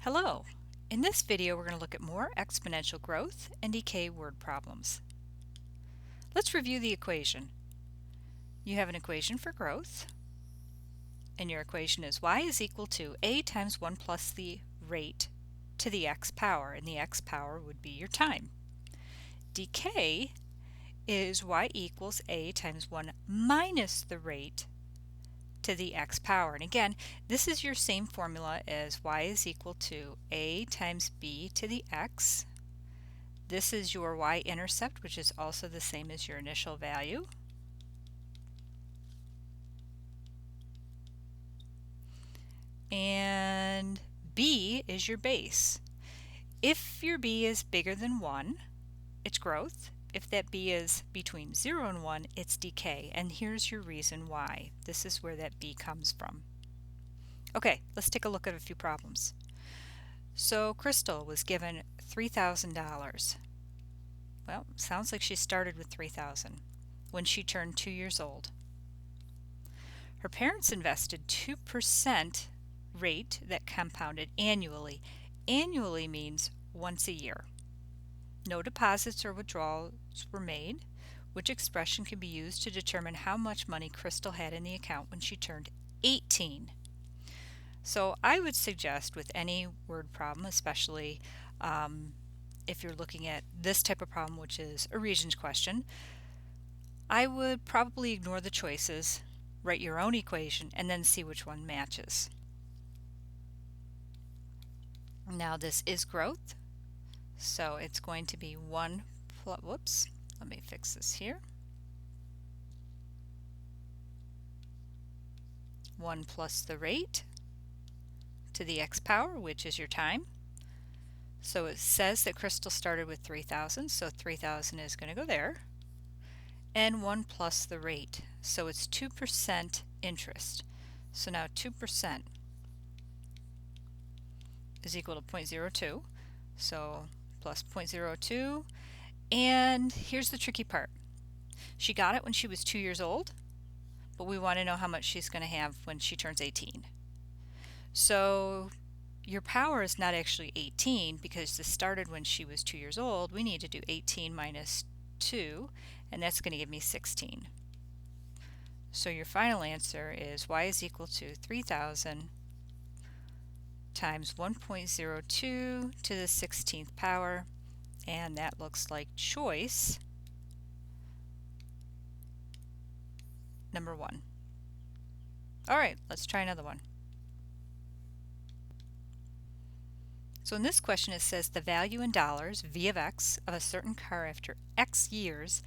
Hello! In this video we're going to look at more exponential growth and decay word problems. Let's review the equation. You have an equation for growth, and your equation is y is equal to a times 1 plus the rate to the x power, and the x power would be your time. Decay is y equals a times 1 minus the rate to the x power. And again, this is your same formula as y is equal to a times b to the x. This is your y-intercept, which is also the same as your initial value. And b is your base. If your b is bigger than 1, it's growth. If that b is between 0 and 1, it's decay. And here's your reason why. This is where that b comes from. Okay, let's take a look at a few problems. So Crystal was given $3,000. Well, sounds like she started with $3,000 when she turned 2 years old. Her parents invested 2% rate that compounded annually. Annually means once a year. No deposits or withdrawals were made, which expression can be used to determine how much money Crystal had in the account when she turned 18. So I would suggest with any word problem, especially if you're looking at this type of problem, which is a regions question, I would probably ignore the choices, write your own equation, and then see which one matches. Now this is growth, so it's going to be 1 plus, whoops, let me fix this here. 1 plus the rate to the x power, which is your time. So it says that Crystal started with 3,000, so 3,000 is going to go there. And 1 plus the rate, so it's 2% interest. So now 2% is equal to 0.02, so plus 0.02. And here's the tricky part. She got it when she was 2 years old, but we want to know how much she's going to have when she turns 18. So your power is not actually 18 because this started when she was 2 years old. We need to do 18 minus 2, and that's going to give me 16. So your final answer is y is equal to 3,000 times 1.02 to the 16th power, and that looks like choice number 1. All right, let's try another one. So in this question it says the value in dollars, v of x, of a certain car after x years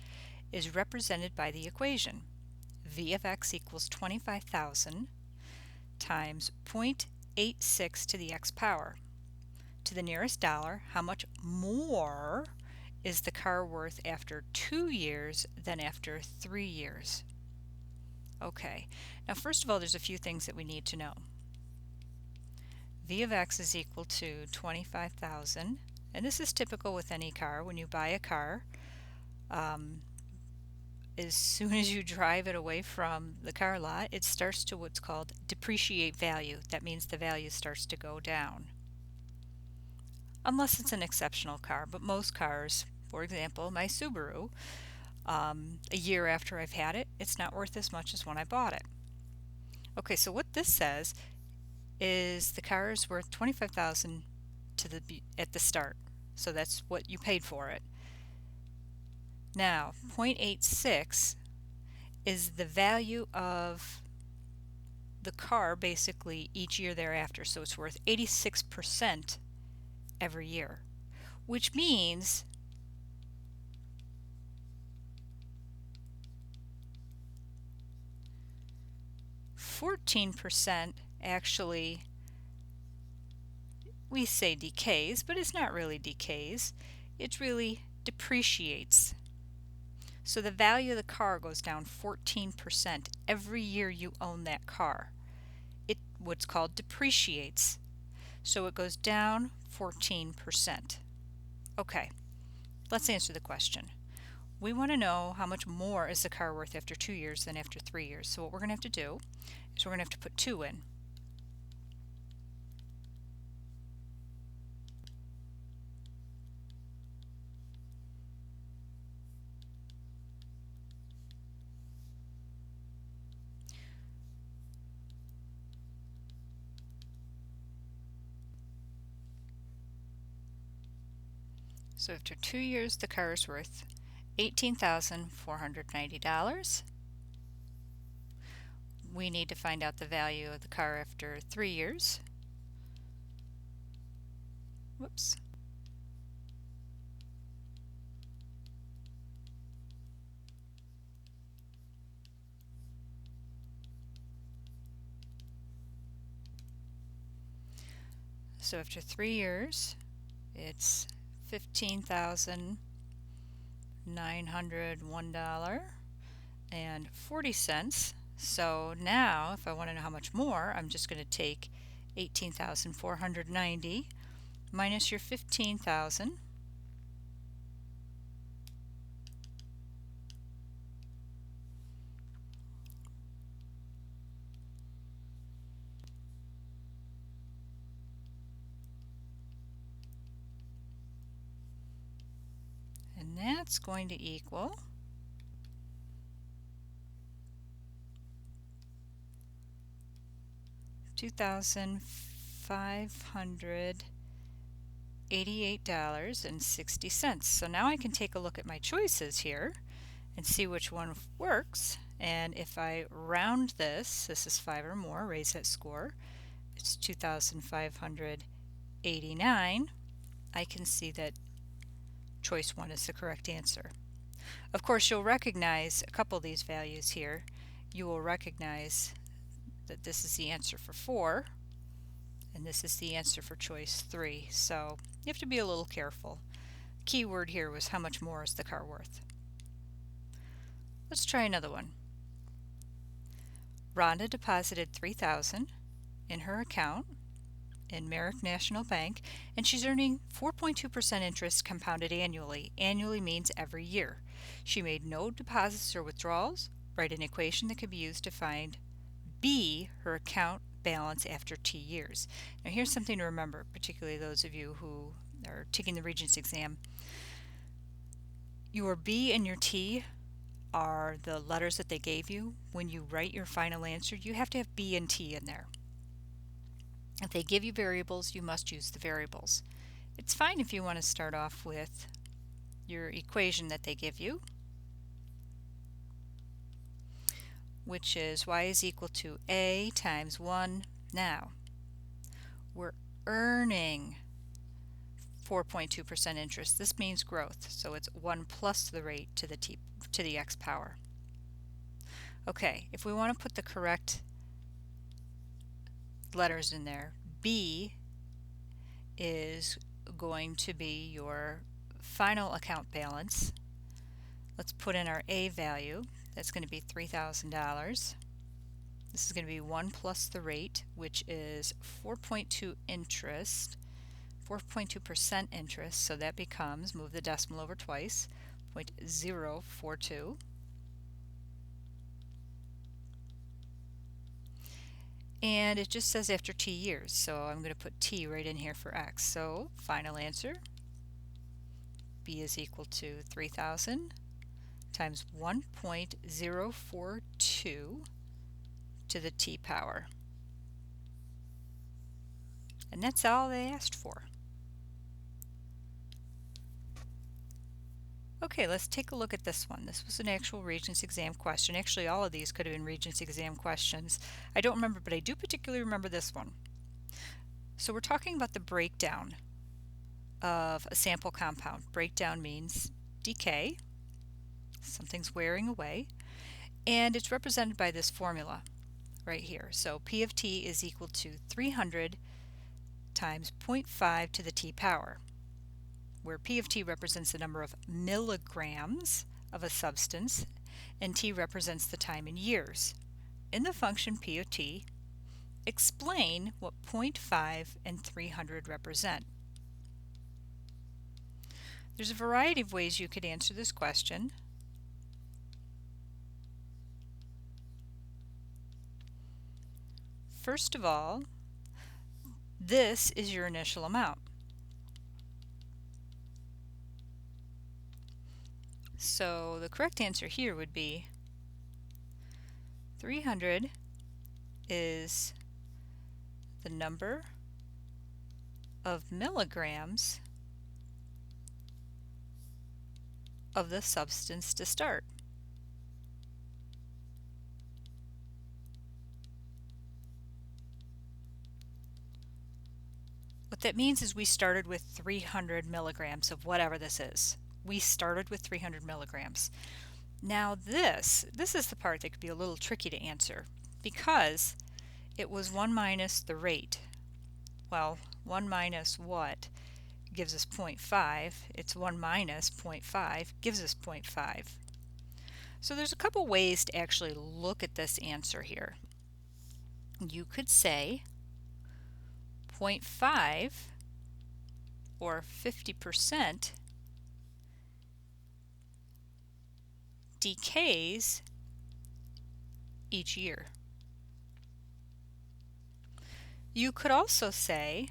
is represented by the equation. V of x equals 25,000 times 0.86 to the x power. To the nearest dollar, how much more is the car worth after 2 years than after 3 years? Okay, now first of all, there's a few things that we need to know. V of x is equal to 25,000, and this is typical with any car. When you buy a car, as soon as you drive it away from the car lot, it starts to what's called depreciate value. That means the value starts to go down. Unless it's an exceptional car, but most cars, for example, my Subaru, a year after I've had it, it's not worth as much as when I bought it. Okay, so what this says is the car is worth 25,000 at the start. So that's what you paid for it. Now, 0.86 is the value of the car basically each year thereafter. So it's worth 86% every year, which means %14 actually, we say decays, but it's not really decays. It really depreciates. So the value of the car goes down 14% every year you own that car. It what's called depreciates. So it goes down 14%. Okay, let's answer the question. We want to know how much more is the car worth after 2 years than after 3 years. So what we're going to have to do is we're going to have to put 2 in. So after 2 years, the car is worth $18,490. We need to find out the value of the car after 3 years. Whoops. So after 3 years, it's $15,901.40. So now, if I want to know how much more, I'm just going to take 18,490 minus your 15,000, and that's going to equal $2,588.60. So now I can take a look at my choices here and see which one works. And if I round this is 5 or more, raise that score, it's 2,589. I can see that choice 1 is the correct answer. Of course, you'll recognize a couple of these values here. You will recognize that this is the answer for 4, and this is the answer for choice 3. So you have to be a little careful. The key word here was how much more is the car worth. Let's try another one. Rhonda deposited $3,000 in her account in Merrick National Bank, and she's earning 4.2% interest compounded annually. Annually means every year. She made no deposits or withdrawals. Write an equation that can be used to find B, her account balance after T years. Now here's something to remember, particularly those of you who are taking the Regents exam. Your B and your T are the letters that they gave you. When you write your final answer, you have to have B and T in there. If they give you variables, you must use the variables. It's fine if you want to start off with your equation that they give you, which is y is equal to a times 1. Now, we're earning 4.2% interest. This means growth, so it's 1 plus the rate to the x power. Okay, if we want to put the correct letters in there, B is going to be your final account balance. Let's put in our A value. That's going to be $3,000. This is going to be 1 plus the rate, which is 4.2 interest, 4.2% interest, so that becomes, move the decimal over twice, 0.042. And it just says after T years, so I'm going to put T right in here for X. So final answer, B is equal to 3,000 times 1.042 to the T power. And that's all they asked for. Okay, let's take a look at this one. This was an actual Regents exam question. Actually, all of these could have been Regents exam questions. I don't remember, but I do particularly remember this one. So we're talking about the breakdown of a sample compound. Breakdown means decay. Something's wearing away. And it's represented by this formula right here. So P of T is equal to 300 times 0.5 to the T power, where P of T represents the number of milligrams of a substance and T represents the time in years. In the function P of T, explain what 0.5 and 300 represent. There's a variety of ways you could answer this question. First of all, this is your initial amount. So the correct answer here would be 300 is the number of milligrams of the substance to start. What that means is we started with 300 milligrams of whatever this is. We started with 300 milligrams. Now this is the part that could be a little tricky to answer because it was 1 minus the rate. Well, 1 minus what gives us 0.5? It's 1 minus 0.5 gives us 0.5. So there's a couple ways to actually look at this answer here. You could say 0.5 or 50% decays each year. You could also say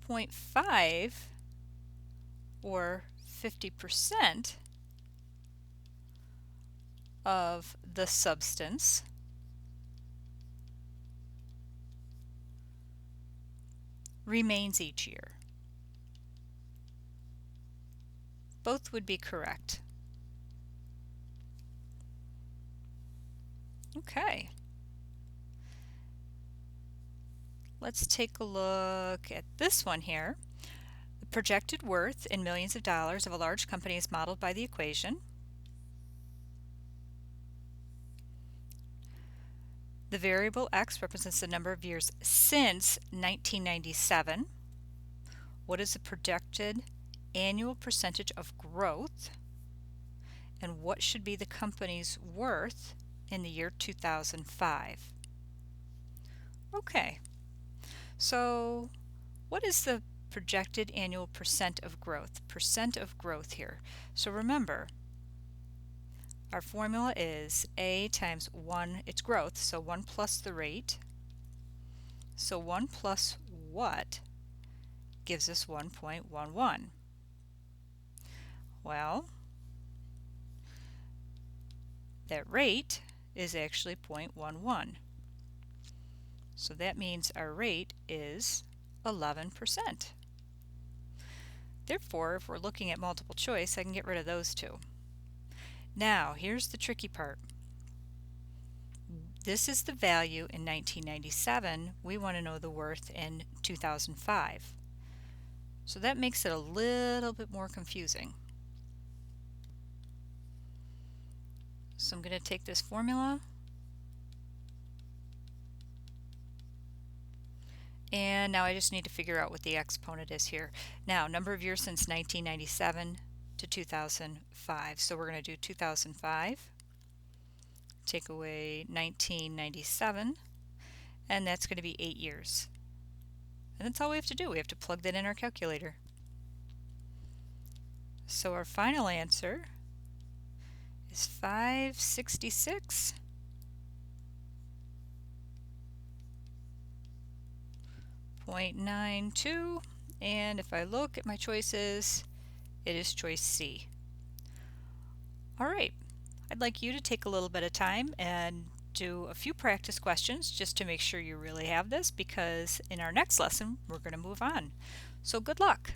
0.5 or 50% of the substance remains each year. Both would be correct. Okay. Let's take a look at this one here. The projected worth in millions of dollars of a large company is modeled by the equation. The variable x represents the number of years since 1997. What is the projected annual percentage of growth? And what should be the company's worth in the year 2005? Okay, so what is the projected annual percent of growth? Percent of growth here. So remember, our formula is A times 1, it's growth, so 1 plus the rate. So 1 plus what gives us 1.11? Well, that rate is actually 0.11. So that means our rate is 11%. Therefore, if we're looking at multiple choice, I can get rid of those two. Now, here's the tricky part. This is the value in 1997. We want to know the worth in 2005. So that makes it a little bit more confusing. So I'm going to take this formula and now I just need to figure out what the exponent is here. Now, number of years since 1997 to 2005. So we're going to do 2005, take away 1997, and that's going to be 8 years. And that's all we have to do. We have to plug that in our calculator. So our final answer is 566.92, and if I look at my choices, it is choice C. Alright, I'd like you to take a little bit of time and do a few practice questions just to make sure you really have this, because in our next lesson we're going to move on. So good luck!